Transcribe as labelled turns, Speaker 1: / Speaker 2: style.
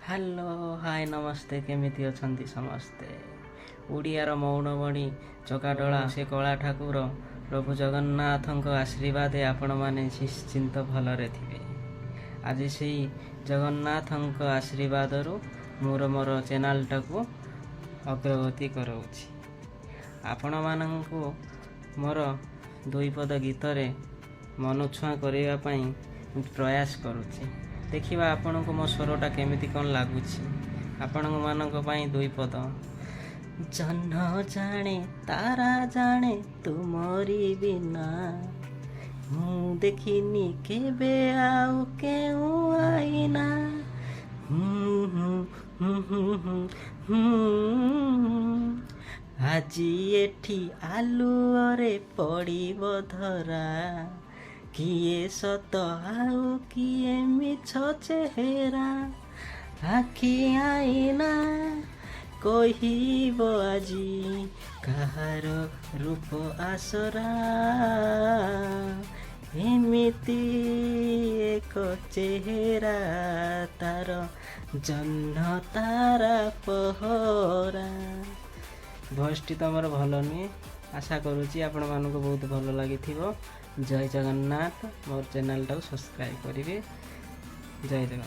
Speaker 1: Hello hi ନମସ୍ତେ, କେମିତି ଅଛନ୍ତି ସମସ୍ତେ? ଓଡ଼ିଆର ମୌନମଣି ଚକାଡୋଳା ସେ କଳା ଠାକୁର ପ୍ରଭୁ ଜଗନ୍ନାଥଙ୍କ ଆଶୀର୍ବାଦେ ଆପଣମାନେ ନିଶ୍ଚିନ୍ତ ଭଲରେ ଥିବେ। ଆଜି ସେଇ ଜଗନ୍ନାଥଙ୍କ ଆଶୀର୍ବାଦରୁ ମୋର ଚ୍ୟାନେଲଟାକୁ ଅଗ୍ରଗତି କରାଉଛି। ଆପଣମାନଙ୍କୁ ମୋର ଦୁଇପଦ ଗୀତରେ ମନଛୁଆଁ କରିବା ପାଇଁ ପ୍ରୟାସ କରୁଛି। ଦେଖିବା ଆପଣଙ୍କୁ ମୋ ସ୍ୱରଟା କେମିତି କ'ଣ ଲାଗୁଛି। ଆପଣମାନଙ୍କ ପାଇଁ ଦୁଇପଦ। ଜହ୍ନ ଜାଣେ ତାରା ଜାଣେ ତୁମରି ବିନା, ମୁଁ ଦେଖିନି କେବେ ଆଉ କେଉଁ ଆଇନା। ଆଜି ଏଠି ଆଲୁଅରେ ପଡ଼ିବ ଧରା, କିଏ ସତ ଆଉ କିଏ ମିଛ ଚେହେରା। ଆଖି ଆଇନା କହିବ ଆଜି କାହାର ରୂପ ଆସରା, ଏମିତି ଏକ ଚେହେରା ତାର ଜହ୍ନ ତାରା ପହରା। ଭଏସ୍ଟି ତ ଆମର ଭଲ ନୁହେଁ, ଆଶା କରୁଛି ଆପଣମାନଙ୍କୁ ବହୁତ ଭଲ ଲାଗିଥିବ। ଜୟ ଜଗନ୍ନାଥ। ମୋର ଚ୍ୟାନେଲଟାକୁ ସବସ୍କ୍ରାଇବ୍ କରିବେ। ଜୟ ଜଗନ୍ନାଥ।